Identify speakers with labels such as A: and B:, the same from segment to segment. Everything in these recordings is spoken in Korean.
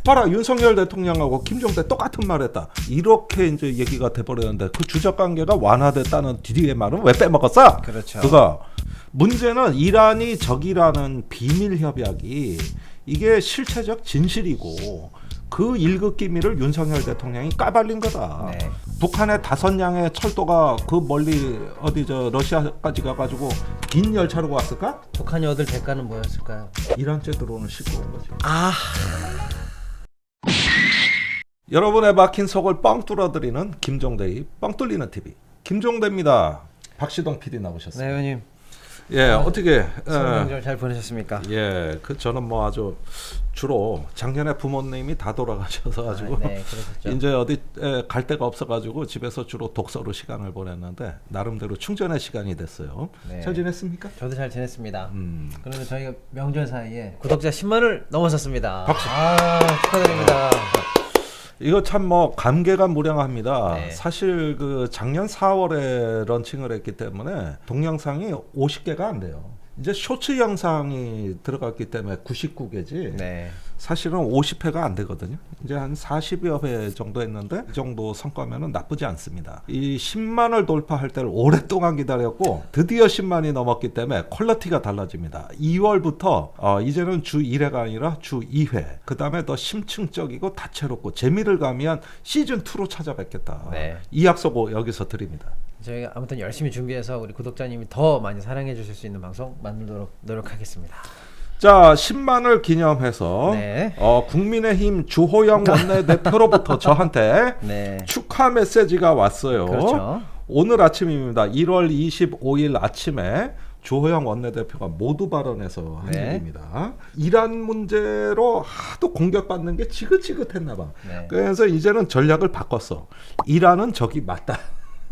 A: 봐라 윤석열 대통령하고 김종대 똑같은 말했다. 이렇게 이제 얘기가 돼버렸는데 그 주적 관계가 완화됐다는 뒤에 말은 왜 빼먹었어?
B: 그렇죠.
A: 그거 문제는 이란이 적이라는 비밀 협약이 이게 실체적 진실이고 그 일극 기밀을 윤석열 대통령이 까발린 거다.
B: 네.
A: 북한의 5량의 철도가 그 멀리 어디 저 러시아까지 가가지고 긴 열차로 왔을까?
B: 북한이 얻을 대가는 뭐였을까요?
A: 이란제 들어오는 싣고 온 거지.
B: 아,
A: 여러분의 막힌 속을 뻥 뚫어드리는 김종대의 뻥 뚫리는 TV 김종대입니다. 박시동 PD 나오셨어요.
B: 네, 의원님.
A: 예, 어떻게
B: 설명절 잘 보내셨습니까?
A: 예, 그 저는 뭐 아주 주로 작년에 부모님이 다 돌아가셔서 가지고
B: 네, 그러셨죠.
A: 이제 어디 갈 데가 없어가지고 집에서 주로 독서로 시간을 보냈는데 나름대로 충전의 시간이 됐어요.
B: 네.
A: 잘 지냈습니까?
B: 저도 잘 지냈습니다. 그러면 저희가 명절 사이에 구독자 10만을 넘어섰습니다.
A: 박수.
B: 축하드립니다.
A: 이거 참 뭐 감개무량합니다.
B: 네.
A: 사실 그 작년 4월에 런칭을 했기 때문에 동영상이 50개가 안 돼요. 이제 쇼츠 영상이 들어갔기 때문에 99개지.
B: 네.
A: 사실은 50회가 안 되거든요. 이제 한 40여 회 정도 했는데 이 정도 성과면은 나쁘지 않습니다. 이 10만을 돌파할 때를 오랫동안 기다렸고 드디어 10만이 넘었기 때문에 퀄리티가 달라집니다. 2월부터 이제는 주 1회가 아니라 주 2회. 그 다음에 더 심층적이고 다채롭고 재미를 가미한 시즌2로 찾아뵙겠다.
B: 네.
A: 이 약속 여기서 드립니다.
B: 저희가 아무튼 열심히 준비해서 우리 구독자님이 더 많이 사랑해 주실 수 있는 방송 만들도록 노력하겠습니다.
A: 자, 10만을 기념해서
B: 네.
A: 국민의힘 주호영 원내대표로부터 저한테
B: 네.
A: 축하 메시지가 왔어요.
B: 그렇죠.
A: 오늘 아침입니다. 1월 25일 아침에 주호영 원내대표가 모두 발언해서 한
B: 네.
A: 얘기입니다. 이란 문제로 하도 공격받는 게 지긋지긋했나 봐.
B: 네.
A: 그래서 이제는 전략을 바꿨어. 이란은 적이 맞다.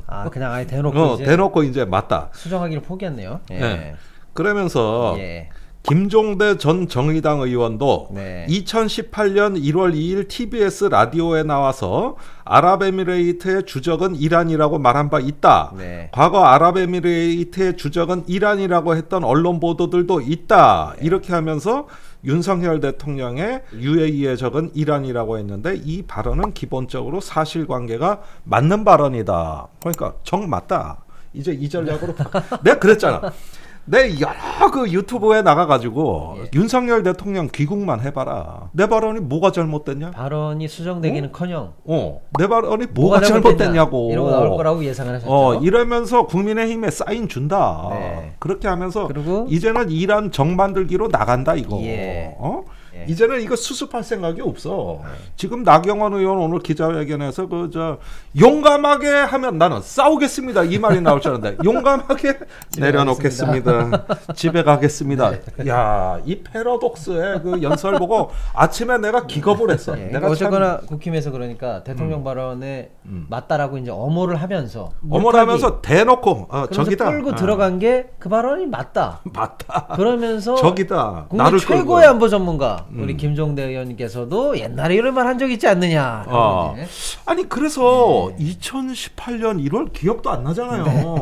B: 아, 그냥 아예 대놓고 이제
A: 대놓고 이제 맞다.
B: 수정하기를 포기했네요. 예.
A: 네. 그러면서
B: 예.
A: 김종대 전 정의당 의원도
B: 네.
A: 2018년 1월 2일 TBS 라디오에 나와서 아랍에미레이트의 주적은 이란이라고 말한 바 있다.
B: 네.
A: 과거 아랍에미레이트의 주적은 이란이라고 했던 언론 보도들도 있다.
B: 네.
A: 이렇게 하면서 윤석열 대통령의 UAE의 적은 이란이라고 했는데 이 발언은 기본적으로 사실관계가 맞는 발언이다. 그러니까 적 맞다. 이제 이 전략으로 내가 그랬잖아. 내 여러 그 유튜브에 나가가지고
B: 예.
A: 윤석열 대통령 귀국만 해봐라. 내 발언이 뭐가 잘못됐냐?
B: 발언이 수정되기는커녕
A: 내 발언이 뭐가 잘못됐냐고.
B: 이러고 나올 거라고 예상을 하셨죠.
A: 이러면서 국민의힘에 사인 준다.
B: 네.
A: 그렇게 하면서
B: 그리고
A: 이제는 이란 정 만들기로 나간다 이거.
B: 예. 예.
A: 이제는 이거 수습할 생각이 없어. 지금 나경원 의원 오늘 기자회견에서 용감하게 하면 나는 싸우겠습니다 이 말이 나올 줄 알았는데 용감하게 내려놓겠습니다. 집에 가겠습니다. 야, 이 패러독스의 그 연설 보고 아침에 내가 기겁을 했어.
B: 예,
A: 내가
B: 그러니까 어쨌거나 국힘에서 그러니까 대통령 발언에 맞다라고 이제 엄호를 하면서
A: 어머하면서 대놓고
B: 저기다 끌고 들어간 게 그 발언이 맞다.
A: 맞다.
B: 그러면서
A: 저기다.
B: 국내
A: 나를
B: 최고의
A: 끌고.
B: 안보 전문가 우리 김종대 의원께서도 옛날에 이런 말 한 적 있지 않느냐. 이제.
A: 아니 그래서 2018년 1월 기억도 안 나잖아요.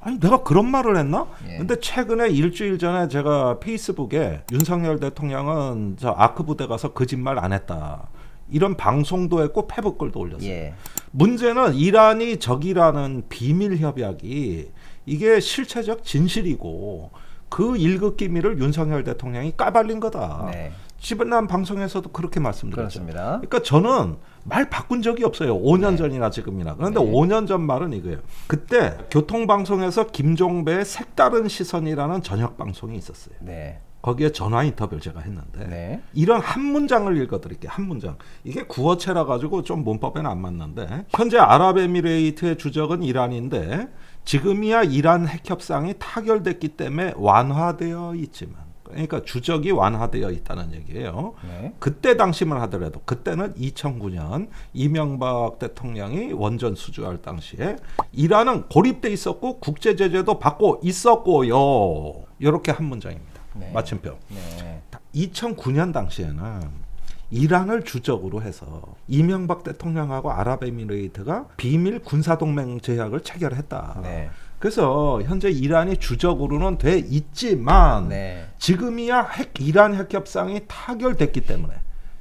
A: 아니 내가 그런 말을 했나?
B: 예.
A: 근데 최근에 일주일 전에 제가 페이스북에 윤석열 대통령은 저 아크 부대 가서 거짓말 안 했다. 이런 방송도 했고 페북글도 올렸어요.
B: 예.
A: 문제는 이란이 적이라는 비밀 협약이 이게 실체적 진실이고 그 일극 기밀을 윤석열 대통령이 까발린 거다.
B: 네.
A: 지난 방송에서도 그렇게 말씀드렸죠.
B: 그렇습니다.
A: 그러니까 저는 말 바꾼 적이 없어요. 5년
B: 네.
A: 전이나 지금이나. 그런데
B: 네.
A: 5년 전 말은 이거예요. 그때 교통방송에서 김종배의 색다른 시선이라는 저녁 방송이 있었어요.
B: 네.
A: 거기에 전화 인터뷰를 제가 했는데
B: 네.
A: 이런 한 문장을 읽어드릴게요. 한 문장. 이게 구어체라 가지고 좀 문법에는 안 맞는데 현재 아랍에미레이트의 주적은 이란인데 지금이야 이란 핵협상이 타결됐기 때문에 완화되어 있지만 그러니까 주적이 완화되어 있다는 얘기예요.
B: 네.
A: 그때 당시만 하더라도 그때는 2009년 이명박 대통령이 원전 수주할 당시에 이란은 고립돼 있었고 국제 제재도 받고 있었고요. 이렇게 한 문장입니다.
B: 네.
A: 마침표.
B: 네.
A: 2009년 당시에는 이란을 주적으로 해서 이명박 대통령하고 아랍에미레이트가 비밀 군사동맹 제약을 체결했다.
B: 네.
A: 그래서 현재 이란이 주적으로는 돼 있지만
B: 네.
A: 지금이야 이란 핵협상이 타결됐기 때문에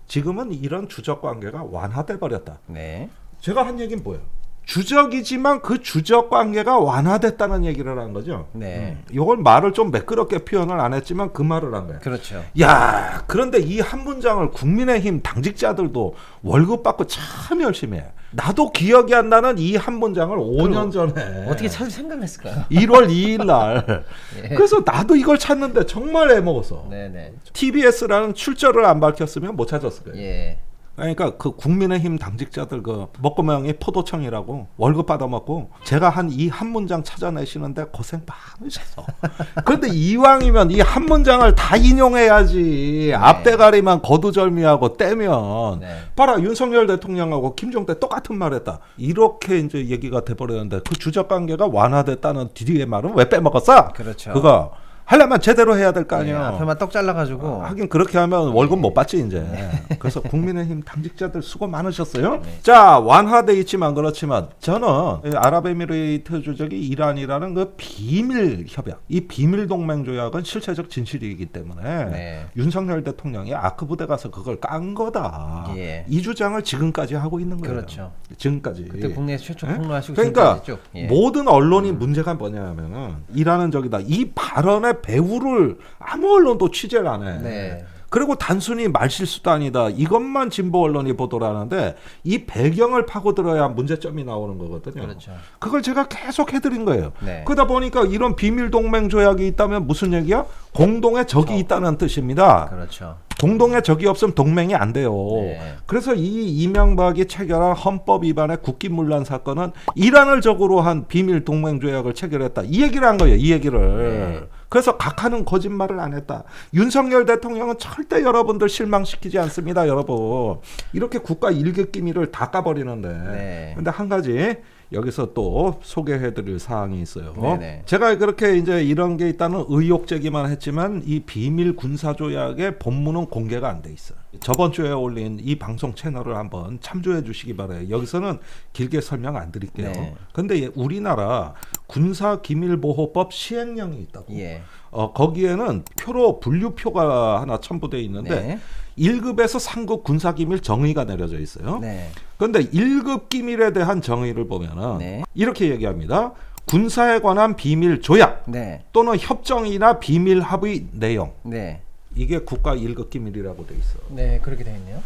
A: 지금은 이런 주적 관계가 완화돼 버렸다.
B: 네.
A: 제가 한 얘기는 뭐예요? 주적이지만 그 주적 관계가 완화됐다는 얘기를 한 거죠.
B: 네.
A: 이걸 말을 좀 매끄럽게 표현을 안 했지만 그 말을 한 거예요.
B: 그렇죠.
A: 야, 그런데 이 한 문장을 국민의힘 당직자들도 월급 받고 참 열심히 해. 나도 기억이 안 나는 이 한 문장을 5년 전에
B: 어떻게 참 생각했을까요?
A: 1월 2일 날
B: 예.
A: 그래서 나도 이걸 찾는데 정말 애먹었어.
B: 네네.
A: TBS라는 출처를 안 밝혔으면 못 찾았을 거예요.
B: 예.
A: 그러니까 그 국민의힘 당직자들 그 먹고명이 포도청이라고 월급 받아먹고 제가 한 이 한 문장 찾아내시는데 고생 많으셔서 그런데 이왕이면 이 한 문장을 다 인용해야지. 앞대가리만 거두절미하고 떼면
B: 네.
A: 봐라 윤석열 대통령하고 김종대 똑같은 말했다. 이렇게 이제 얘기가 돼버렸는데 그 주적관계가 완화됐다는 뒤에 말은 왜 빼먹었어?
B: 그렇죠.
A: 그거 하려면 제대로 해야 될 거
B: 예,
A: 아니에요.
B: 앞에만 떡 잘라가지고.
A: 하긴 그렇게 하면 월급 못 받지 이제. 그래서 국민의힘 당직자들 수고 많으셨어요. 자, 완화돼 있지만 그렇지만 저는 아랍에미레이트 조적이 이란이라는 그 비밀 협약, 이 비밀 동맹 조약은 실체적 진실이기 때문에
B: 네.
A: 윤석열 대통령이 아크 부대 가서 그걸 깐 거다.
B: 예.
A: 이 주장을 지금까지 하고 있는 거예요.
B: 그렇죠.
A: 지금까지.
B: 그때 국내에서 최초
A: 예?
B: 폭로하시고
A: 그러니까
B: 지금까지 쭉. 예.
A: 모든 언론이 문제가 뭐냐면은 이란은 저기다 이 발언의 배후를 아무 언론도 취재를 안 해.
B: 네.
A: 그리고 단순히 말실수도 아니다. 이것만 진보 언론이 보도를 하는데 이 배경을 파고들어야 문제점이 나오는 거거든요.
B: 그렇죠.
A: 그걸 제가 계속 해드린 거예요.
B: 네.
A: 그러다 보니까 이런 비밀 동맹 조약이 있다면 무슨 얘기야? 공동의 적이 있다는 뜻입니다.
B: 그렇죠.
A: 공동의 적이 없으면 동맹이 안 돼요.
B: 네.
A: 그래서 이 이명박이 체결한 헌법 위반의 국기문란 사건은 이란을 적으로 한 비밀 동맹 조약을 체결했다. 이 얘기를 한 거예요. 이 얘기를.
B: 네.
A: 그래서 각하는 거짓말을 안 했다. 윤석열 대통령은 절대 여러분들 실망시키지 않습니다. 여러분. 이렇게 국가 일개 기밀을 다 까버리는데.
B: 네.
A: 근데 한 가지 여기서 또 소개해드릴 사항이 있어요.
B: 네네.
A: 제가 그렇게 이제 이런 게 있다는 의혹 제기만 했지만 이 비밀 군사 조약의 본문은 공개가 안 돼 있어요. 저번 주에 올린 이 방송 채널을 한번 참조해 주시기 바라요. 여기서는 길게 설명 안 드릴게요.
B: 네.
A: 근데 우리나라 군사기밀보호법 시행령이 있다고.
B: 예.
A: 거기에는 표로 분류표가 하나 첨부되어 있는데
B: 네.
A: 1급에서 3급 군사기밀 정의가 내려져 있어요.
B: 네.
A: 그런데 1급 기밀에 대한 정의를 보면은
B: 네.
A: 이렇게 얘기합니다. 군사에 관한 비밀 조약
B: 네.
A: 또는 협정이나 비밀 합의 내용.
B: 네.
A: 이게 국가 1급 기밀이라고 돼 있어.
B: 네. 그렇게 되어 있네요.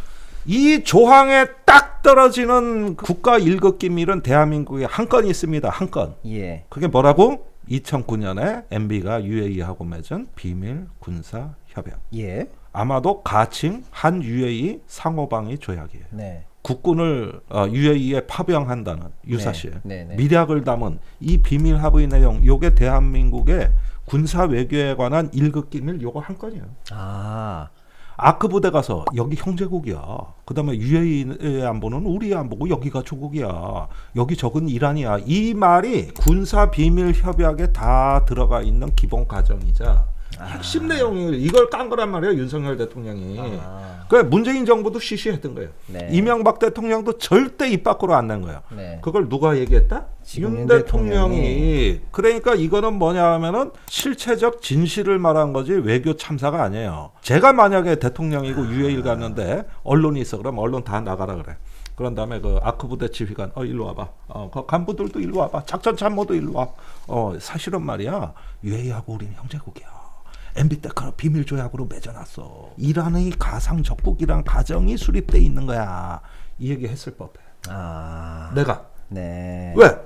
A: 이 조항에 딱 떨어지는 국가 1급 기밀은 대한민국에 한 건이 있습니다. 한 건.
B: 예.
A: 그게 뭐라고? 2009년에 MB가 UAE하고 맺은 비밀 군사 협약.
B: 예.
A: 아마도 가칭 한 UAE 상호방위 조약이에요.
B: 네.
A: 국군을 UAE에 파병한다는 유사시에
B: 네, 네.
A: 미략을 담은 이 비밀 합의 내용, 요게 대한민국의 군사 외교에 관한 1급 기밀 요거 한 건이에요.
B: 아.
A: 아크 부대 가서 여기 형제국이야. 그다음에 UAE의 안보는 우리 안보고 여기가 조국이야. 여기 적은 이란이야. 이 말이 군사 비밀 협약에 다 들어가 있는 기본 과정이자 핵심 내용을 이걸 깐 거란 말이에요. 윤석열 대통령이. 그래 문재인 정부도 쉬쉬했던 거예요.
B: 네.
A: 이명박 대통령도 절대 입 밖으로 안 낸 거예요.
B: 네.
A: 그걸 누가 얘기했다?
B: 지금
A: 윤 대통령이. 그러니까 이거는 뭐냐 하면은 실체적 진실을 말한 거지 외교 참사가 아니에요. 제가 만약에 대통령이고 UAE를 갔는데 언론이 있어. 그럼 언론 다 나가라 그래. 그런 다음에 그 아크 부대 지휘관 일로 와봐. 그 간부들도 일로 와봐. 작전 참모도 일로 와. 사실은 말이야. UAE하고 우리는 형제국이야. MB 때 그런 비밀 조약으로 맺어놨어. 이란의 가상 적국이란 가정이 수립돼 있는 거야. 이 얘기 했을 법해.
B: 아.
A: 내가.
B: 네.
A: 왜?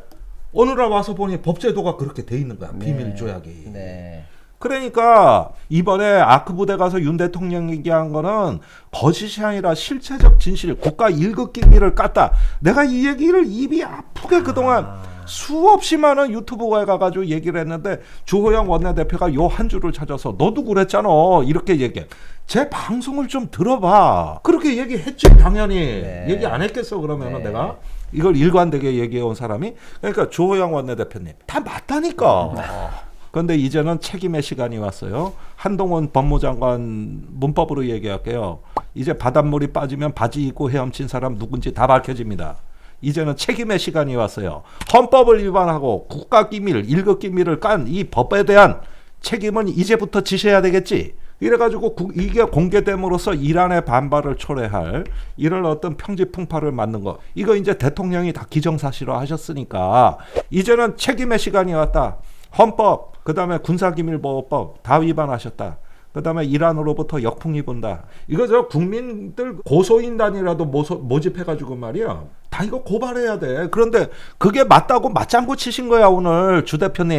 A: 오늘날 와서 보니 법제도가 그렇게 돼 있는 거야. 비밀 조약이.
B: 네.
A: 그러니까 이번에 아크 부대 가서 윤 대통령 얘기한 거는 거짓이 아니라 실체적 진실, 국가 1급 기밀을 깠다. 내가 이 얘기를 입이 아프게 그동안 수없이 많은 유튜브에 가가지고 얘기를 했는데 주호영 원내대표가 요 한 줄을 찾아서 너도 그랬잖아 이렇게 얘기해. 제 방송을 좀 들어봐. 그렇게 얘기했지 당연히.
B: 네.
A: 얘기 안 했겠어 그러면은
B: 네.
A: 내가 이걸 일관되게 얘기해온 사람이. 그러니까 주호영 원내대표님 다 맞다니까. 그런데 이제는 책임의 시간이 왔어요. 한동훈 법무장관 문법으로 얘기할게요. 이제 바닷물이 빠지면 바지 입고 헤엄친 사람 누군지 다 밝혀집니다. 이제는 책임의 시간이 왔어요. 헌법을 위반하고 국가기밀, 1급 기밀을 깐 이 법에 대한 책임은 이제부터 지셔야 되겠지. 이래가지고 이게 공개됨으로써 이란의 반발을 초래할 이런 어떤 평지풍파를 맞는 거, 이거 이제 대통령이 다 기정사실화 하셨으니까 이제는 책임의 시간이 왔다. 헌법, 그 다음에 군사기밀보호법 다 위반하셨다. 그 다음에 이란으로부터 역풍이 분다. 이거 저 국민들 고소인단이라도 모집해가지고 말이야. 다 이거 고발해야 돼. 그런데 그게 맞다고 맞장구 치신 거야, 오늘 주 대표님.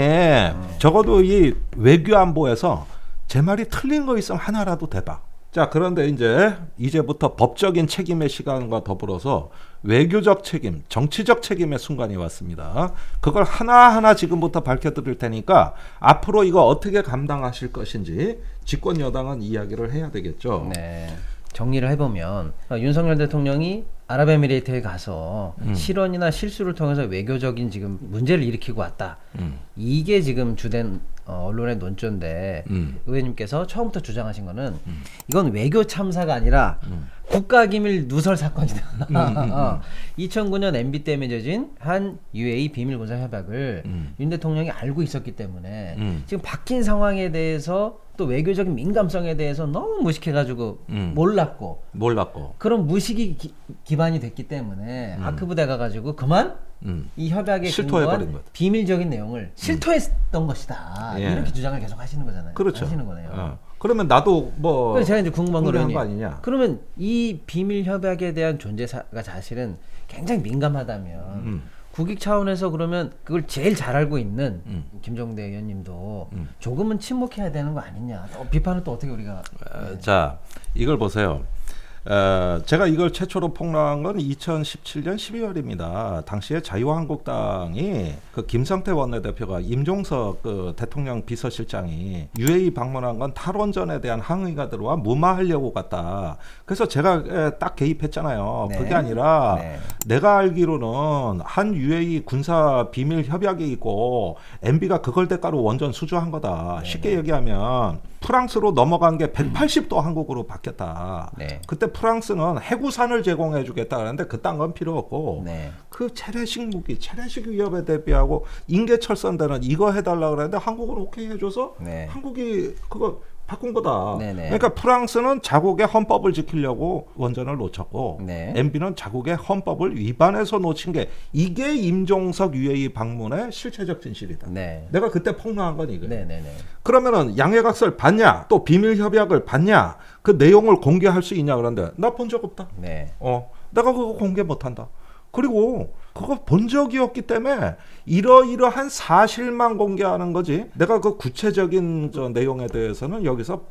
A: 적어도 이 외교안보에서 제 말이 틀린 거 있으면 하나라도 대봐. 자, 그런데 이제부터 법적인 책임의 시간과 더불어서 외교적 책임, 정치적 책임의 순간이 왔습니다. 그걸 하나하나 지금부터 밝혀드릴 테니까 앞으로 이거 어떻게 감당하실 것인지 집권 여당은 이야기를 해야 되겠죠.
B: 네. 정리를 해보면 윤석열 대통령이 아랍에미레이트에 가서 실언이나 실수를 통해서 외교적인 지금 문제를 일으키고 왔다. 이게 지금 주된 언론의 논조인데 의원님께서 처음부터 주장하신 거는 이건 외교 참사가 아니라 국가기밀 누설 사건이다. 2009년 MB 때 맺어진 한 UAE 비밀 군사 협약을 윤 대통령이 알고 있었기 때문에 지금 바뀐 상황에 대해서 또 외교적인 민감성에 대해서 너무 무식해가지고 몰랐고 그런 무식이 기반이 됐기 때문에 아크부대 가가지고 그만 이 협약에 근거한 비밀적인 내용을 실토했던 것이다.
A: 예.
B: 이렇게 주장을 계속 하시는 거잖아요.
A: 그렇죠.
B: 하시는 거네요.
A: 그러면 나도 뭐
B: 그래서 제가 이제 궁금한 거는
A: 거 아니냐?
B: 그러면 이 비밀 협약에 대한 존재가 사실은 굉장히 민감하다면 국익 차원에서 그러면 그걸 제일 잘 알고 있는 김종대 의원님도 조금은 침묵해야 되는 거 아니냐? 비판을 또 어떻게 우리가
A: 자, 이걸 보세요. 제가 이걸 최초로 폭로한 건 2017년 12월입니다. 당시에 자유한국당이 그 김성태 원내대표가 임종석 그 대통령 비서실장이 UAE 방문한 건 탈원전에 대한 항의가 들어와 무마하려고 갔다. 그래서 제가 딱 개입했잖아요.
B: 네.
A: 그게 아니라
B: 네.
A: 내가 알기로는 한 UAE 군사 비밀 협약이 있고 MB가 그걸 대가로 원전 수주한 거다. 쉽게 얘기하면 프랑스로 넘어간 게 180도 한국으로 바뀌었다.
B: 네.
A: 그때 프랑스는 해구산을 제공해 주겠다 그랬는데 그딴 건 필요 없고
B: 네.
A: 그 재래식 무기, 재래식 위협에 대비하고 인계철선대는 이거 해달라 그랬는데 한국은 오케이 해줘서
B: 네.
A: 한국이 그거 바꾼 거다.
B: 네네.
A: 그러니까 프랑스는 자국의 헌법을 지키려고 원전을 놓쳤고
B: 네.
A: MB는 자국의 헌법을 위반해서 놓친 게 이게 임종석 UAE 방문의 실체적 진실이다.
B: 네.
A: 내가 그때 폭로한 건 이거예요.
B: 네네네.
A: 그러면은 양해각서를 봤냐? 또 비밀 협약을 봤냐? 그 내용을 공개할 수 있냐? 그런데 나 본 적 없다.
B: 네.
A: 내가 그거 공개 못한다. 그리고 그거 본 적이 없기 때문에 이러이러한 사실만 공개하는 거지. 내가 그 구체적인 저 내용에 대해서는 여기서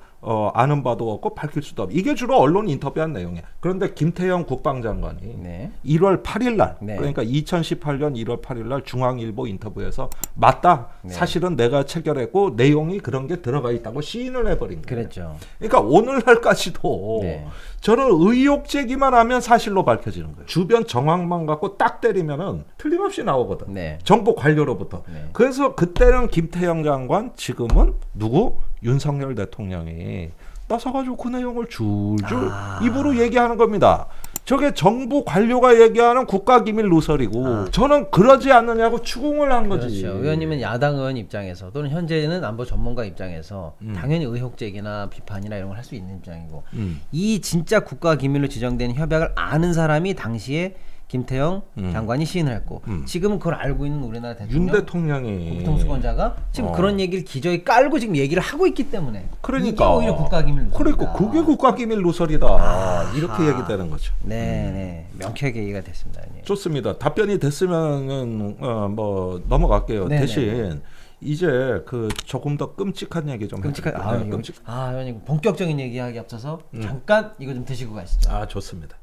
A: 아는 바도 없고 밝힐 수도 없고. 이게 주로 언론 인터뷰한 내용이야. 그런데 김태형 국방장관이
B: 네.
A: 1월 8일 날
B: 네.
A: 그러니까 2018년 1월 8일 날 중앙일보 인터뷰에서 맞다.
B: 네.
A: 사실은 내가 체결했고 내용이 그런 게 들어가 있다고 시인을 해버린 거예요.
B: 그랬죠.
A: 그러니까 오늘날까지도
B: 네.
A: 저는 의혹 제기만 하면 사실로 밝혀지는 거예요. 주변 정황만 갖고 딱 때리면은 틀림없이 나오거든.
B: 네.
A: 정보 관료로부터.
B: 네.
A: 그래서 그때는 김태형 장관, 지금은 누구? 윤석열 대통령이 나서가지고 그 내용을 줄줄 입으로 얘기하는 겁니다. 저게 정부 관료가 얘기하는 국가기밀 누설이고 저는 그러지 않느냐고 추궁을 한 거지.
B: 그렇죠. 의원님은 야당 의원 입장에서 또는 현재는 안보 전문가 입장에서 당연히 의혹 제기나 비판이나 이런 걸 할 수 있는 입장이고 이 진짜 국가 기밀로 지정된 협약을 아는 사람이 당시에 김태형 장관이 시인을 했고 지금은 그걸 알고 있는 우리나라 대통령
A: 윤 대통령이
B: 국통수권자가 지금 그런 얘기를 기저에 깔고 지금 얘기를 하고 있기 때문에
A: 그러니까
B: 이게 오히려 국가기밀 누설이다.
A: 그러니까 그게 국가기밀 누설이다. 이렇게 얘기되는 거죠.
B: 네, 명쾌하게 얘기가 됐습니다. 네.
A: 좋습니다. 답변이 됐으면은 뭐 넘어갈게요.
B: 네네.
A: 대신 이제 그 조금 더 끔찍한 얘기 좀
B: 끔찍한
A: 해볼까요?
B: 이거- 의원님 본격적인 얘기하기 앞서서 잠깐 이거 좀 드시고 가시죠.
A: 좋습니다.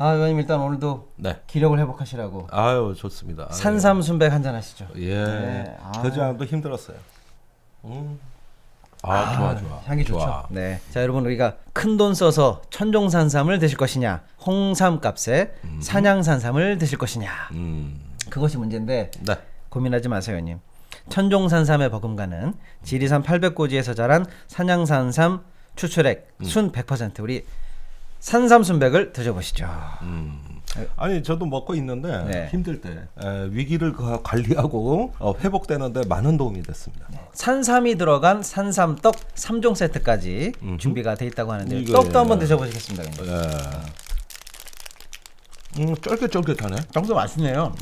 B: 의원님 일단 오늘도
A: 네.
B: 기력을 회복하시라고
A: 아유 좋습니다.
B: 산삼순백 한잔 하시죠.
A: 예.
B: 네.
A: 그전도 힘들었어요. 좋아.
B: 향이 좋죠.
A: 좋아.
B: 네. 자, 여러분 우리가 큰 돈 써서 천종산삼을 드실 것이냐, 홍삼 값에 산양산삼을 드실 것이냐. 그것이 문제인데
A: 네.
B: 고민하지 마세요, 의원님. 천종산삼의 버금가는 지리산 800고지에서 자란 산양산삼 추출액 순 100% 우리 산삼순백을 드셔보시죠.
A: 아니 저도 먹고 있는데
B: 네.
A: 힘들 때 위기를 관리하고 회복되는데 많은 도움이 됐습니다.
B: 산삼이 들어간 산삼떡 3종 세트까지 준비가 돼 있다고 하는데
A: 이거예요.
B: 떡도 한번 드셔보시겠습니다.
A: 쫄깃쫄깃하네.
B: 떡도 맛있네요.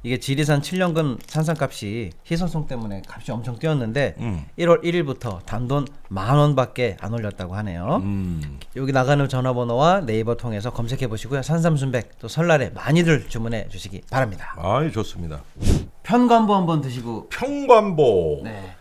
B: 이게 지리산 7년근 산삼값이 희소송 때문에 값이 엄청 뛰었는데 1월 1일부터 단돈 10,000원밖에 안 올렸다고 하네요. 여기 나가는 전화번호와 네이버 통해서 검색해 보시고요. 산삼순백 또 설날에 많이들 주문해 주시기 바랍니다.
A: 아이 좋습니다.
B: 편관보 한번 드시고.
A: 평관보.
B: 네.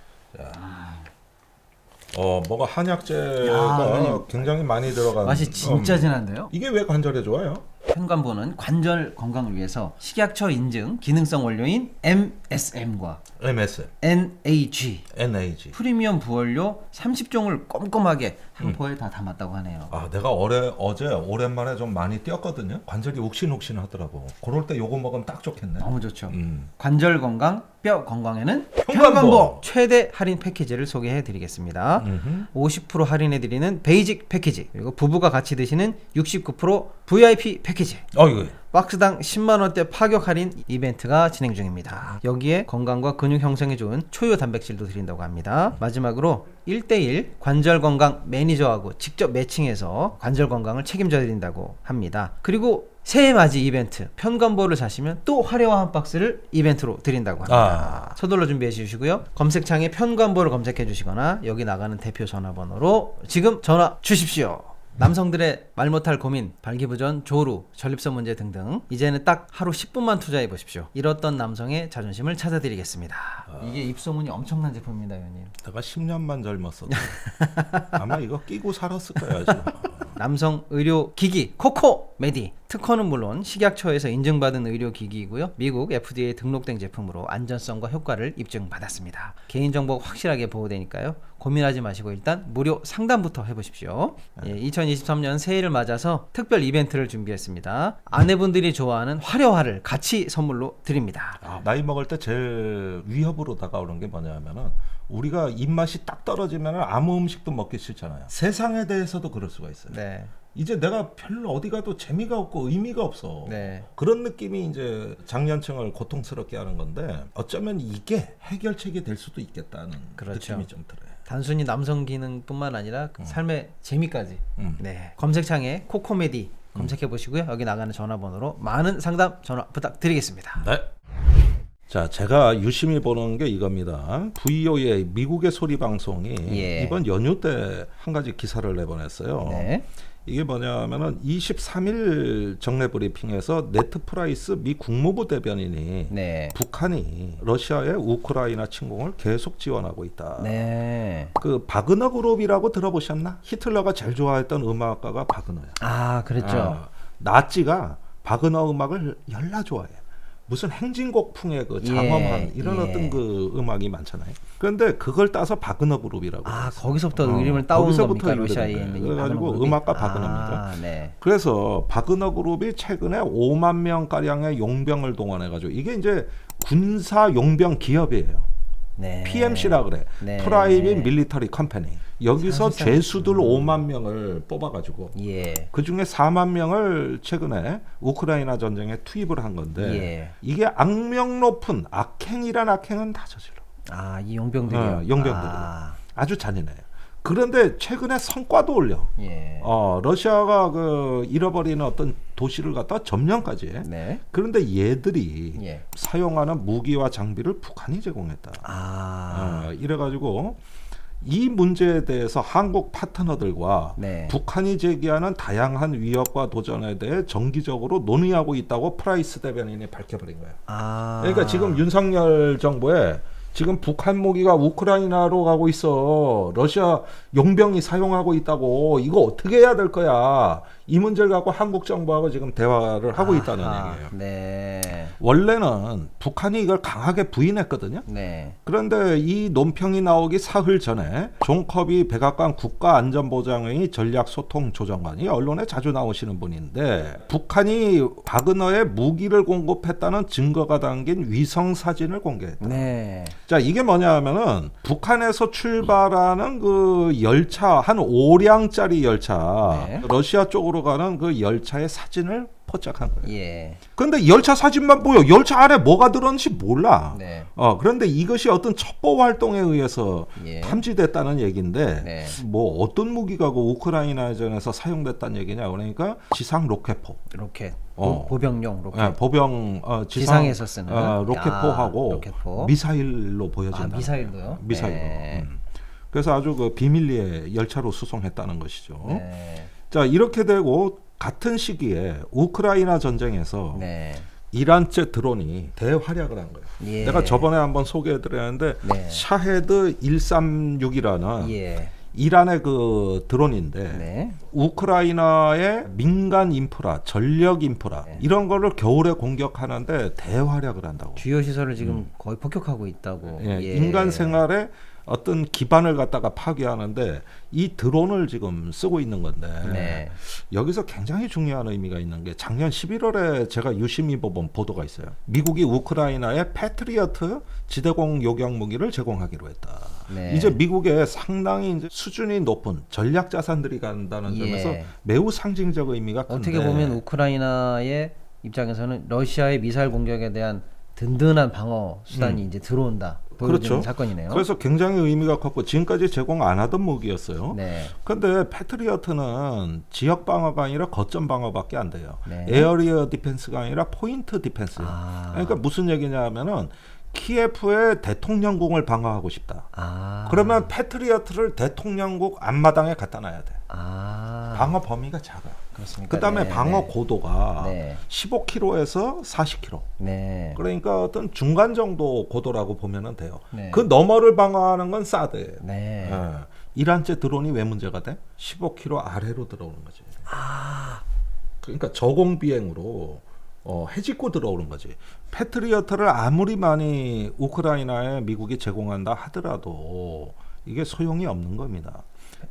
A: 뭐가 한약재가 굉장히 많이 들어간.
B: 맛이 진짜 진한데요.
A: 이게 왜 관절에 좋아요?
B: 편관보는 관절 건강을 위해서 식약처 인증 기능성 원료인 MSM과
A: MSM,
B: NAG
A: NAG.
B: 프리미엄 부원료 30종을 꼼꼼하게 한 포에 다 담았다고 하네요.
A: 아, 내가 어제 오랜만에 좀 많이 뛰었거든요. 관절이 욱신욱신 하더라고. 그럴 때 요거 먹으면 딱 좋겠네.
B: 너무 좋죠. 관절 건강, 뼈 건강에는
A: 편관보.
B: 편관보 최대 할인 패키지를 소개해 드리겠습니다. 50% 할인해 드리는 베이직 패키지, 그리고 부부가 같이 드시는 69% VIP 패키지.
A: 이거.
B: 박스당 10만 원대 파격 할인 이벤트가 진행 중입니다. 여기에 건강과 근육 형성에 좋은 초유 단백질도 드린다고 합니다. 마지막으로 1대1 관절 건강 매니저하고 직접 매칭해서 관절 건강을 책임져 드린다고 합니다. 그리고 새해 맞이 이벤트 편관보를 사시면 또 화려한 한 박스를 이벤트로 드린다고 합니다. 서둘러 준비해 주시고요. 검색창에 편관보를 검색해 주시거나 여기 나가는 대표 전화번호로 지금 전화 주십시오. 남성들의 말 못할 고민, 발기부전, 조루, 전립선 문제 등등 이제는 딱 하루 10분만 투자해 보십시오. 잃었던 남성의 자존심을 찾아드리겠습니다. 이게 입소문이 엄청난 제품입니다, 의원님.
A: 내가 10년만 젊었어. 아마 이거 끼고 살았을 거야. 지금.
B: 남성 의료 기기 코코 메디 특허는 물론 식약처에서 인증받은 의료 기기이고요. 미국 FDA 등록된 제품으로 안전성과 효과를 입증받았습니다. 개인정보 확실하게 보호되니까요. 고민하지 마시고 일단 무료 상담부터 해보십시오. 2023년 새해를 맞아서 특별 이벤트를 준비했습니다. 아내분들이 좋아하는 화려화를 같이 선물로 드립니다.
A: 나이 먹을 때 제일 위협으로 다가오는 게 뭐냐면은 우리가 입맛이 딱 떨어지면 아무 음식도 먹기 싫잖아요. 세상에 대해서도 그럴 수가 있어요.
B: 네.
A: 이제 내가 별로 어디 가도 재미가 없고 의미가 없어.
B: 네.
A: 그런 느낌이 이제 장년층을 고통스럽게 하는 건데 어쩌면 이게 해결책이 될 수도 있겠다는
B: 그렇죠.
A: 느낌이 좀 들어요.
B: 단순히 남성 기능뿐만 아니라 삶의 재미까지. 네. 검색창에 코코메디 검색해 보시고요. 여기 나가는 전화번호로 많은 상담 전화 부탁드리겠습니다.
A: 네. 자, 제가 유심히 보는 게 이겁니다. VOA 미국의 소리 방송이 이번 연휴 때 한 가지 기사를 내보냈어요.
B: 네.
A: 이게 뭐냐면은 23일 정례 브리핑에서 네트 프라이스 미 국무부 대변인이 북한이 러시아의 우크라이나 침공을 계속 지원하고 있다.
B: 네.
A: 그 바그너 그룹이라고 들어보셨나? 히틀러가 제일 좋아했던 음악가가 바그너야.
B: 아, 그랬죠.
A: 나치가 바그너 음악을 열나 좋아해. 무슨 행진곡풍의 그 장엄한 이런 어떤 그 음악이 많잖아요. 그런데 그걸 따서 바그너 그룹이라고.
B: 거기서부터 이름을 따온 겁니까? 러시아에 있는
A: 그래가지고 음악가 바그너입니다.
B: 네.
A: 그래서 바그너 그룹이 최근에 5만 명 가량의 용병을 동원해가지고 이게 이제 군사 용병 기업이에요.
B: 네.
A: PMC라 그래.
B: 네.
A: 프라이빗 밀리터리 컴퍼니. 여기서 죄수들 5만 명을 뽑아가지고 그 중에 4만 명을 최근에 우크라이나 전쟁에 투입을 한 건데 이게 악명 높은 악행이란 악행은 다 저질러.
B: 이 용병들이요.
A: 용병들이 아주 잔인해요. 그런데 최근에 성과도 올려. 러시아가 그 잃어버리는 어떤 도시를 갖다 점령까지 해.
B: 네.
A: 그런데 얘들이 사용하는 무기와 장비를 북한이 제공했다. 이래가지고 이 문제에 대해서 한국 파트너들과 북한이 제기하는 다양한 위협과 도전에 대해 정기적으로 논의하고 있다고 프라이스 대변인이 밝혀버린 거예요. 그러니까 지금 윤석열 정부에 지금 북한 무기가 우크라이나로 가고 있어. 러시아 용병이 사용하고 있다고. 이거 어떻게 해야 될 거야. 이 문제를 갖고 한국 정부하고 지금 대화를 하고 있다는 얘기예요.
B: 네.
A: 원래는 북한이 이걸 강하게 부인했거든요.
B: 네.
A: 그런데 이 논평이 나오기 사흘 전에 존 커비 백악관 국가안전보장회의 전략소통조정관이 언론에 자주 나오시는 분인데 북한이 바그너에 무기를 공급했다는 증거가 담긴 위성 사진을 공개했다.
B: 네.
A: 자, 이게 뭐냐 하면은 북한에서 출발하는 그 열차 한 5량짜리 열차 러시아 쪽으로 쪽으로 가는 그 열차의 사진을 포착한 거예요.
B: 예.
A: 근데 열차 사진만 보여. 열차 안에 뭐가 들었는지 몰라.
B: 네.
A: 그런데 이것이 어떤 첩보 활동에 의해서
B: 예.
A: 탐지됐다는 얘기인데
B: 네.
A: 뭐 어떤 무기가 그 우크라이나전에서 사용됐다는 얘기냐. 그러니까 지상 로켓포.
B: 로켓.
A: 어.
B: 보병용 로켓.
A: 예, 보병
B: 지상에서 쓰는
A: 로켓포하고
B: 로켓포.
A: 미사일로 보여진다.
B: 미사일도요?
A: 미사일로.
B: 네.
A: 그래서 아주 그 비밀리에 열차로 수송했다는 것이죠.
B: 네.
A: 자, 이렇게 되고 같은 시기에 우크라이나 전쟁에서
B: 네.
A: 이란제 드론이 대활약을 한 거예요.
B: 예.
A: 내가 저번에 한번 소개해드렸는데
B: 네.
A: 샤헤드 136이라는
B: 예.
A: 이란의 그 드론인데
B: 네.
A: 우크라이나의 민간 인프라, 전력 인프라
B: 네.
A: 이런 거를 겨울에 공격하는데 대활약을 한다고.
B: 주요 시설을 지금 거의 폭격하고 있다고.
A: 예,
B: 예.
A: 인간 생활에 어떤 기반을 갖다가 파괴하는데 이 드론을 지금 쓰고 있는 건데
B: 네.
A: 여기서 굉장히 중요한 의미가 있는 게 작년 11월에 제가 유심히 본 보도가 있어요. 미국이 우크라이나에 패트리어트 지대공 요격 무기를 제공하기로 했다.
B: 네.
A: 이제 미국에 상당히 이제 수준이 높은 전략 자산들이 간다는
B: 예.
A: 점에서 매우 상징적 의미가 큰데
B: 어떻게 보면 우크라이나의 입장에서는 러시아의 미사일 공격에 대한 든든한 방어 수단이 이제 들어온다. 보여주는
A: 그렇죠.
B: 사건이네요.
A: 그래서 굉장히 의미가 컸고 지금까지 제공 안 하던 무기였어요.
B: 네.
A: 근데 패트리어트는 지역 방어가 아니라 거점 방어밖에 안 돼요.
B: 네.
A: 에어리어 디펜스가 아니라 포인트 디펜스예요.
B: 아.
A: 그러니까 무슨 얘기냐면은 키예프의 대통령궁을 방어하고 싶다.
B: 아.
A: 그러면 패트리어트를 대통령궁 앞마당에 갖다 놔야 돼.
B: 아.
A: 방어 범위가 작아.
B: 그렇습니까?
A: 그다음에
B: 네,
A: 방어
B: 네.
A: 고도가
B: 네.
A: 15km에서 40km.
B: 네.
A: 그러니까 어떤 중간 정도 고도라고 보면은 돼요.
B: 네.
A: 그 너머를 방어하는 건 사드예요.
B: 네.
A: 예. 이란제 드론이 왜 문제가 돼? 15km 아래로 들어오는 거지. 그러니까 저공 비행으로 해집고 들어오는 거지. 패트리어트를 아무리 많이 우크라이나에 미국이 제공한다 하더라도 이게 소용이 없는 겁니다.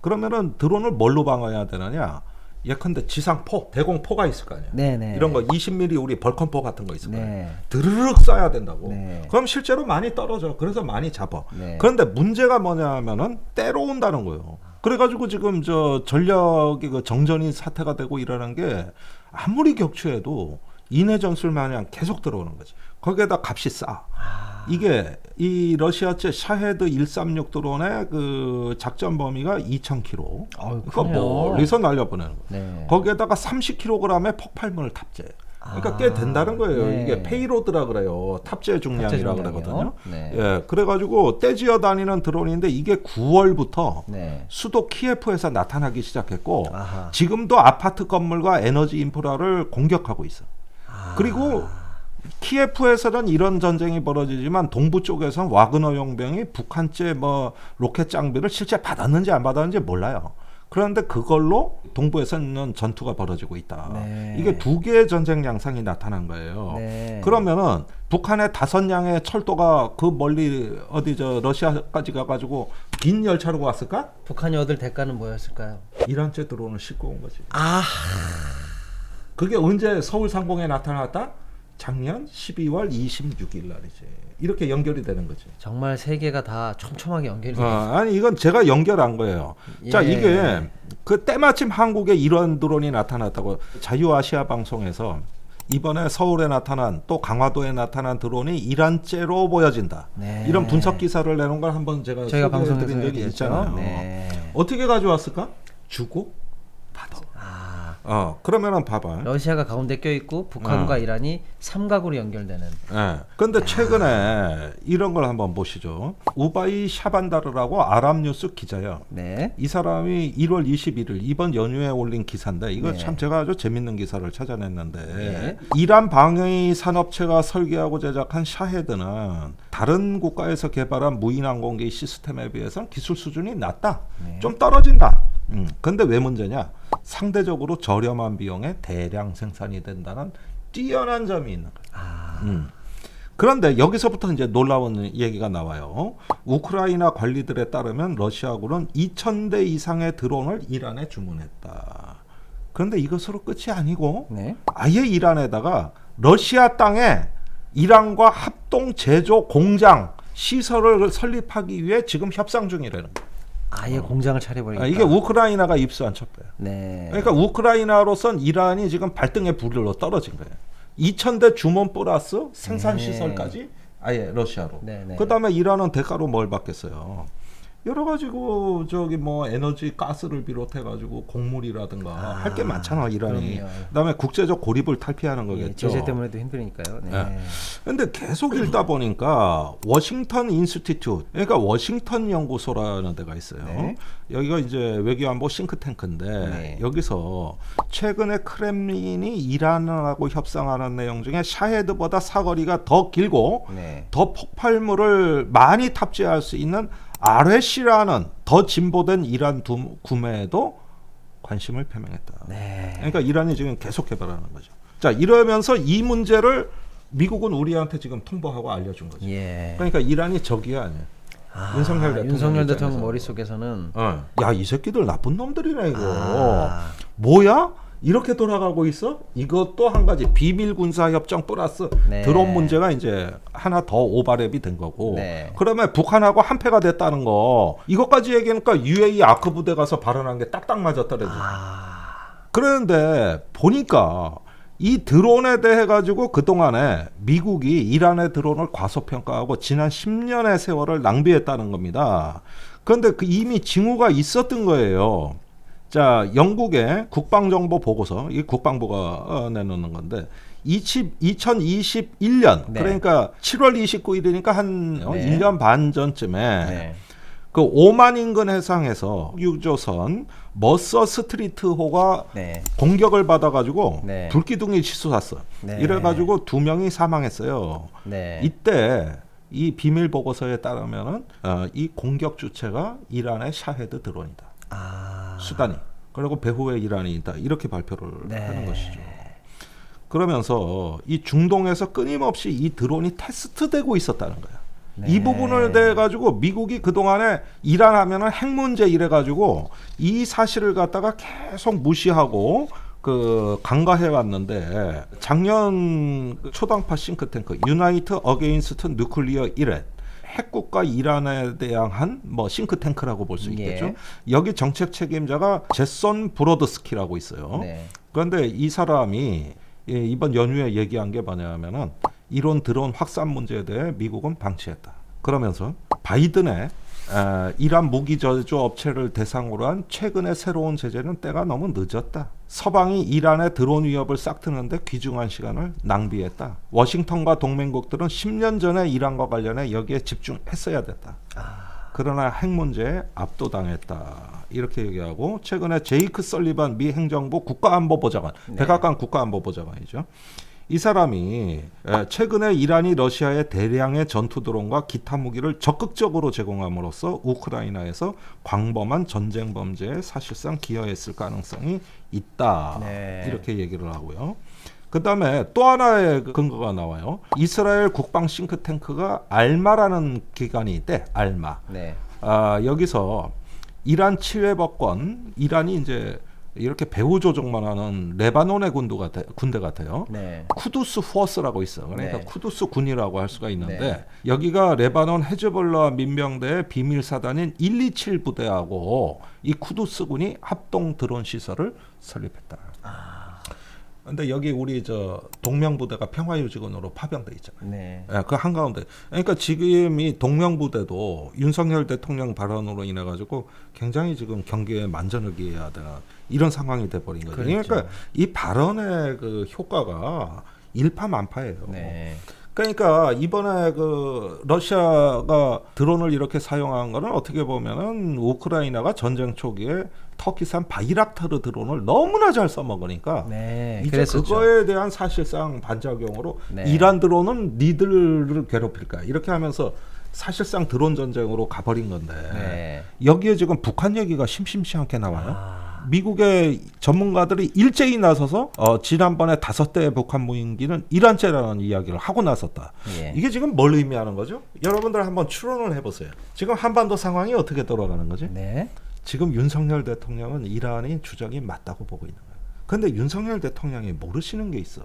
A: 그러면은 드론을 뭘로 방어해야 되느냐? 예컨대 지상포, 대공포가 있을 거 아니야.
B: 네네.
A: 이런 거 20mm 우리 벌컨포 같은 거 있을 거야.
B: 네.
A: 드르륵 쏴야 된다고.
B: 네.
A: 그럼 실제로 많이 떨어져. 그래서 많이 잡아.
B: 네.
A: 그런데 문제가 뭐냐면은 때로 온다는 거예요. 그래가지고 지금 저 전력이 그 정전이 사태가 되고 이러는 게 아무리 격추해도 인해 전술 마냥 계속 들어오는 거지. 거기에다 값이 싸. 이게 이 러시아제 샤헤드 136 드론의 그 작전 범위가 2,000km.
B: 아유,
A: 그러니까
B: 크네요.
A: 멀리서 날려보내는 거.
B: 네.
A: 거기에다가 30kg의 폭발물을 탑재. 그러니까 꽤 된다는 거예요.
B: 네.
A: 이게 페이로드라 그래요. 탑재 중량이라
B: 탑재
A: 그러거든요.
B: 중량이요? 네.
A: 예, 그래가지고 떼지어 다니는 드론인데 이게 9월부터
B: 네.
A: 수도 키예프에서 나타나기 시작했고
B: 아하.
A: 지금도 아파트 건물과 에너지 인프라를 공격하고 있어. 그리고 키예프에서는 이런 전쟁이 벌어지지만 동부 쪽에서는 와그너 용병이 북한제 뭐 로켓 장비를 실제 받았는지 안 받았는지 몰라요. 그런데 그걸로 동부에서는 전투가 벌어지고 있다.
B: 네.
A: 이게 두 개의 전쟁 양상이 나타난 거예요.
B: 네.
A: 그러면은 북한의 5량의 철도가 그 멀리 어디 저 러시아까지 가가지고 빈 열차로 왔을까?
B: 북한이 얻을 대가는 뭐였을까요?
A: 이란제 드론을 싣고 온 거지.
B: 아.
A: 그게 언제 서울 상공에 나타났다? 작년 12월 26일 날이지. 이렇게 연결이 되는 거지.
B: 정말 세계가 다 촘촘하게 연결이 돼.
A: 아니 이건 제가 연결한 거예요. 자,
B: 예.
A: 이게 그 때마침 한국에 이런 드론이 나타났다고 자유아시아 방송에서 이번에 서울에 나타난 또 강화도에 나타난 드론이 이란제로 보여진다.
B: 네.
A: 이런 분석 기사를 내놓은 걸 한번 제가
B: 저희가
A: 소개해드린
B: 방송에서
A: 적이
B: 얘기했죠.
A: 있잖아요.
B: 네.
A: 어떻게 가져왔을까? 주고 받아. 그러면은 봐봐.
B: 러시아가 가운데 껴 있고 북한과 이란이 삼각으로 연결되는.
A: 예. 근데 최근에 이런 걸 한번 보시죠. 우바이 샤반다르라고 아랍뉴스 기자야.
B: 네.
A: 이 사람이 1월 21일 이번 연휴에 올린 기사인데 이거
B: 네.
A: 참 제가 아주 재밌는 기사를 찾아냈는데
B: 네.
A: 이란 방위 산업체가 설계하고 제작한 샤헤드는 다른 국가에서 개발한 무인항공기 시스템에 비해서는 기술 수준이 낮다.
B: 네.
A: 좀 떨어진다. 근데 왜 문제냐? 상대적으로 저렴한 비용에 대량 생산이 된다는 뛰어난 점이 있는 거예요. 그런데 여기서부터 이제 놀라운 얘기가 나와요. 우크라이나 관리들에 따르면 러시아군은 2,000대 이상의 드론을 이란에 주문했다. 그런데 이것으로 끝이 아니고
B: 네.
A: 아예 이란에다가 러시아 땅에 이란과 합동 제조 공장 시설을 설립하기 위해 지금 협상 중이라는 거예요.
B: 아예 공장을 차려버리니까.
A: 이게 우크라이나가 입수한 첩보예요.
B: 네.
A: 그러니까 우크라이나로선 이란이 지금 발등에 불로 떨어진 거예요. 2,000대 주문 플러스 생산 시설까지 아예 러시아로.
B: 네.
A: 그다음에 이란은 대가로 뭘 받겠어요? 여러 가지고 저기 뭐 에너지 가스를 비롯해 가지고 곡물이라든가 할 게 많잖아 이란이.
B: 그럼요.
A: 그다음에 국제적 고립을 탈피하는 거겠죠.
B: 제재 때문에도 힘드니까요. 네.
A: 네. 근데 계속 읽다 보니까 워싱턴 인스티튜트, 그러니까 워싱턴 연구소라는 데가 있어요.
B: 네.
A: 여기가 이제 외교안보 싱크탱크인데
B: 네.
A: 여기서 최근에 크렘린이 이란하고 협상하는 내용 중에 샤헤드보다 사거리가 더 길고
B: 네.
A: 더 폭발물을 많이 탑재할 수 있는 RS라는 더 진보된 이란 구매에도 관심을 표명했다.
B: 네.
A: 그러니까 이란이 지금 계속 개발하는 거죠. 자, 이러면서 이 문제를 미국은 우리한테 지금 통보하고 알려준 거죠.
B: 예.
A: 그러니까 이란이 적이 아니에요. 윤석열 대통령
B: 머릿속에서는
A: 야, 이 새끼들 나쁜 놈들이네 이거.
B: 아.
A: 뭐야? 이렇게 돌아가고 있어? 이것도 한 가지 비밀 군사 협정 플러스
B: 네.
A: 드론 문제가 이제 하나 더 오버랩이 된 거고.
B: 네.
A: 그러면 북한하고 한패가 됐다는 거. 이것까지 얘기하니까 UAE 아크 부대 가서 발언한 게 딱딱 맞았다래요. 그런데 보니까 이 드론에 대해 가지고 그동안에 미국이 이란의 드론을 과소평가하고 지난 10년의 세월을 낭비했다는 겁니다. 그런데 그 이미 징후가 있었던 거예요. 자, 영국의 국방정보 보고서, 이 국방부가 내놓는 건데 2021년
B: 네.
A: 그러니까 7월 29일이니까 한
B: 네.
A: 1년 반 전쯤에
B: 네.
A: 그 오만 인근 해상에서 유조선 머서 스트리트호가
B: 네.
A: 공격을 받아가지고
B: 네.
A: 불기둥이 치솟았어.
B: 네.
A: 이래가지고 2명이 사망했어요.
B: 네.
A: 이때 이 비밀 보고서에 따르면은 이 공격 주체가 이란의 샤헤드 드론이다. 수단이. 그리고 배후에 이란이 있다. 이렇게 발표를
B: 네.
A: 하는 것이죠. 그러면서 이 중동에서 끊임없이 이 드론이 테스트되고 있었다는 거야.
B: 네.
A: 이 부분을 대 가지고 미국이 그동안에 이란 하면은 핵 문제 이래 가지고 이 사실을 갖다가 계속 무시하고 그 간과해 왔는데 작년 초당파 싱크탱크 유나이트 어게인스트 뉴클리어 이렛 핵국가 이란에 대한 뭐 싱크탱크라고 볼 수 있겠죠.
B: 예.
A: 여기 정책 책임자가 제손 브로드스키라고 있어요.
B: 네.
A: 그런데 이 사람이 이번 연휴에 얘기한 게 뭐냐면은 이론 드론 확산 문제에 대해 미국은 방치했다. 그러면서 바이든의 이란 무기 저주 업체를 대상으로 한 최근의 새로운 제재는 때가 너무 늦었다. 서방이 이란의 드론 위협을 싹트는데 귀중한 시간을 낭비했다. 워싱턴과 동맹국들은 10년 전에 이란과 관련해 여기에 집중했어야 됐다. 그러나 핵 문제에 압도당했다. 이렇게 얘기하고 최근에 제이크 설리반 미 행정부 국가안보보좌관,
B: 네.
A: 백악관 국가안보보좌관이죠. 이 사람이 최근에 이란이 러시아에 대량의 전투 드론과 기타 무기를 적극적으로 제공함으로써 우크라이나에서 광범한 전쟁 범죄에 사실상 기여했을 가능성이 있다.
B: 네.
A: 이렇게 얘기를 하고요. 그 다음에 또 하나의 근거가 나와요. 이스라엘 국방 싱크탱크가 알마라는 기관이 있대. 알마.
B: 네.
A: 여기서 이란 치외법권, 이란이 이제 이렇게 배후 조종만 하는 레바논의 군대 같아요.
B: 네.
A: 쿠두스 포스라고 있어. 그러니까
B: 네.
A: 쿠두스 군이라고 할 수가 있는데
B: 네.
A: 여기가 레바논 헤즈볼라 민병대의 비밀 사단인 127 부대하고 이 쿠두스 군이 합동 드론 시설을 설립했다. 근데 여기 우리 저 동명부대가 평화유지군으로 파병돼 있잖아요.
B: 네.
A: 그 한가운데. 그러니까 지금 이 동명부대도 윤석열 대통령 발언으로 인해 가지고 굉장히 지금 경기에 만전을 기해야 되는 이런 상황이 돼 버린 거죠.
B: 그렇죠.
A: 그러니까 이 발언의 그 효과가 일파만파예요.
B: 네.
A: 그러니까 이번에 그 러시아가 드론을 이렇게 사용한 거는 어떻게 보면은 우크라이나가 전쟁 초기에 터키산 바이락타르 드론을 너무나 잘 써먹으니까
B: 네.
A: 이제
B: 그랬었죠.
A: 그거에 대한 사실상 반작용으로
B: 네.
A: 이란 드론은 니들을 괴롭힐까 이렇게 하면서 사실상 드론 전쟁으로 가버린 건데
B: 네.
A: 여기에 지금 북한 얘기가 심심치 않게 나와요. 미국의 전문가들이 일제히 나서서 지난번에 5대의 북한 무인기는 이란제라는 이야기를 하고 나섰다.
B: 예.
A: 이게 지금 뭘 의미하는 거죠? 여러분들 한번 추론을 해보세요. 지금 한반도 상황이 어떻게 돌아가는 거지?
B: 네.
A: 지금 윤석열 대통령은 이란이 주장이 맞다고 보고 있는 거예요. 그런데 윤석열 대통령이 모르시는 게 있어.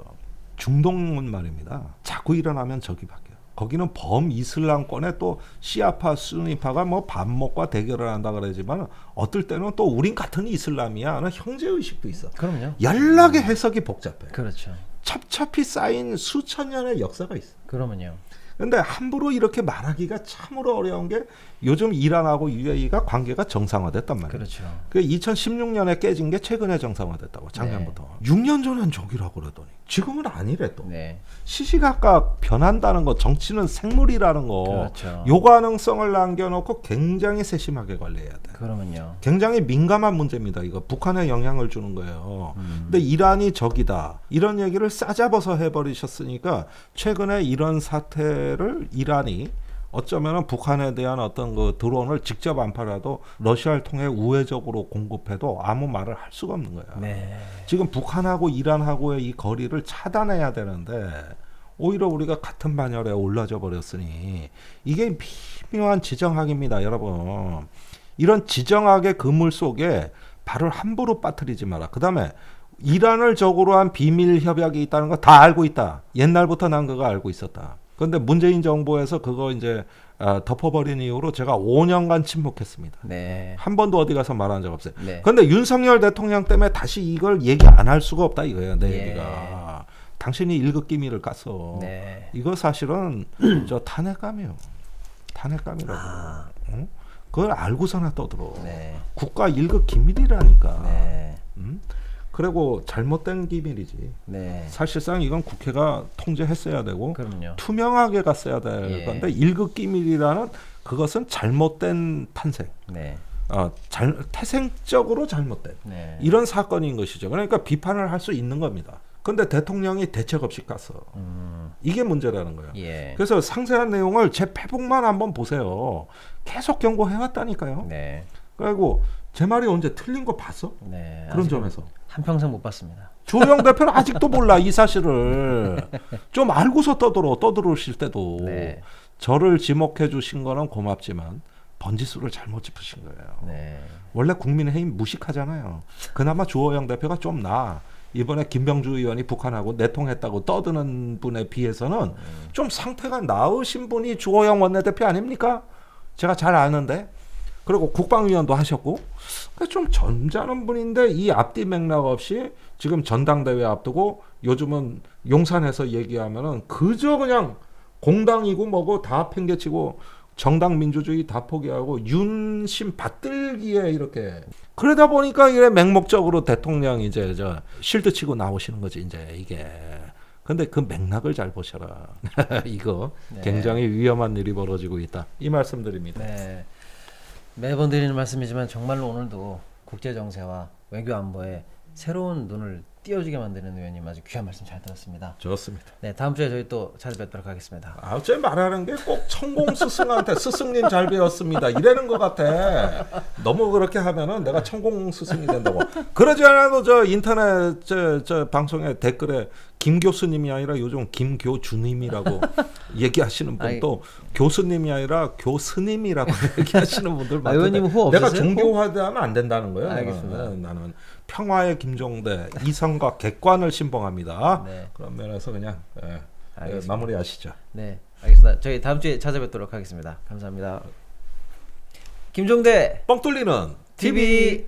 A: 중동은 말입니다. 자꾸 일어나면 적이 바뀌어요. 거기는 범이슬람권의 또 시아파, 수니파가 뭐 반목과 대결을 한다 그러지만 어떨 때는 또 우린 같은 이슬람이야 하는 형제 의식도 있어.
B: 그럼요.
A: 연락의 해석이 복잡해.
B: 그렇죠.
A: 첩첩이 쌓인 수천 년의 역사가 있어.
B: 그러면요.
A: 근데 함부로 이렇게 말하기가 참으로 어려운 게 요즘 이란하고 UAE가 관계가 정상화됐단 말이에요.
B: 그렇죠.
A: 그 2016년에 깨진 게 최근에 정상화됐다고 작년부터. 6년 전엔 저기라고 그러더니 지금은 아니래 또.
B: 네.
A: 시시각각 변한다는 거, 정치는 생물이라는 거,
B: 그렇죠.
A: 요 가능성을 남겨놓고 굉장히 세심하게 관리해야 돼.
B: 그러면요.
A: 굉장히 민감한 문제입니다. 이거 북한에 영향을 주는 거예요. 근데 이란이 적이다 이런 얘기를 싸잡아서 해버리셨으니까 최근에 이런 사태를 이란이 어쩌면은 북한에 대한 어떤 그 드론을 직접 안 팔아도 러시아를 통해 우회적으로 공급해도 아무 말을 할 수가 없는 거야.
B: 네.
A: 지금 북한하고 이란하고의 이 거리를 차단해야 되는데 오히려 우리가 같은 반열에 올라져 버렸으니 이게 미묘한 지정학입니다, 여러분. 이런 지정학의 그물 속에 발을 함부로 빠뜨리지 마라. 그다음에 이란을 적으로 한 비밀 협약이 있다는 거 다 알고 있다. 옛날부터 난 그거 알고 있었다. 그런데 문재인 정부에서 그거 이제 덮어버린 이후로 제가 5년간 침묵했습니다.
B: 네.
A: 한 번도 어디 가서 말한 적 없어요.
B: 네.
A: 그런데 윤석열 대통령 때문에 다시 이걸 얘기 안 할 수가 없다 이거예요. 내
B: 예.
A: 얘기가. 당신이 일극 기밀을 깠어.
B: 네.
A: 이거 사실은 저 탄핵감이에요. 탄핵감이라고. 응? 그걸 알고서나 떠들어.
B: 네.
A: 국가 일극 기밀이라니까.
B: 네.
A: 그리고 잘못된 기밀이지.
B: 네.
A: 사실상 이건 국회가 통제했어야 되고
B: 그럼요.
A: 투명하게 갔어야 될
B: 예.
A: 건데 일극 기밀이라는 그것은 잘못된 탄생.
B: 네.
A: 태생적으로 잘못된
B: 네.
A: 이런 사건인 것이죠. 그러니까 비판을 할 수 있는 겁니다. 그런데 대통령이 대책 없이 깠어. 이게 문제라는 거예요.
B: 예.
A: 그래서 상세한 내용을 제 페북만 한번 보세요. 계속 경고해왔다니까요.
B: 네.
A: 그리고 제 말이 언제 틀린 거 봤어?
B: 네.
A: 그런
B: 아직은
A: 점에서.
B: 한평생 못 봤습니다.
A: 주호영 대표는 아직도 몰라 이 사실을. 좀 알고서 떠들으실 때도
B: 네.
A: 저를 지목해 주신 거는 고맙지만 번지수를 잘못 짚으신 거예요.
B: 네.
A: 원래 국민의힘 무식하잖아요. 그나마 주호영 대표가 좀 나아. 이번에 김병주 의원이 북한하고 내통했다고 떠드는 분에 비해서는 좀 상태가 나으신 분이 주호영 원내대표 아닙니까? 제가 잘 아는데. 그리고 국방위원도 하셨고 좀 점잖은 분인데 이 앞뒤 맥락 없이 지금 전당대회 앞두고 요즘은 용산에서 얘기하면은 그저 그냥 공당이고 뭐고 다 팽개치고 정당 민주주의 다 포기하고 윤심 받들기에 이렇게 그러다 보니까 이게 맹목적으로 대통령 이제 저 실드 치고 나오시는 거지 이제 이게. 근데 그 맥락을 잘 보셔라. 이거
B: 네.
A: 굉장히 위험한 일이 벌어지고 있다. 이 말씀드립니다.
B: 네. 매번 드리는 말씀이지만 정말로 오늘도 국제 정세와 외교 안보에 새로운 눈을 띄워주게 만드는 의원님 아주 귀한 말씀 잘 들었습니다.
A: 좋습니다.
B: 네, 다음 주에 저희 또 찾아뵙도록 하겠습니다.
A: 어째 말하는 게 꼭 천공 스승한테 스승님 잘 배웠습니다 이래는 것 같아. 너무 그렇게 하면은 내가 천공 스승이 된다고. 그러지 않아도 저 인터넷 저 방송에 댓글에 김 교수님이 아니라 요즘 김교주님이라고 얘기하시는 분 또 교수님이 아니라 교스님이라고 얘기하시는 분들 많던데
B: 의원님은 후
A: 내가
B: 없으세요?
A: 종교화되면 안 된다는 거예요.
B: 알겠습니다.
A: 나는 평화의 김종대 이성과 객관을 신봉합니다.
B: 네.
A: 그런 면에서 그냥
B: 알겠습니다.
A: 마무리하시죠.
B: 네, 알겠습니다. 저희 다음 주에 찾아뵙도록 하겠습니다. 감사합니다. 김종대
A: 뻥 뚫리는
B: TV.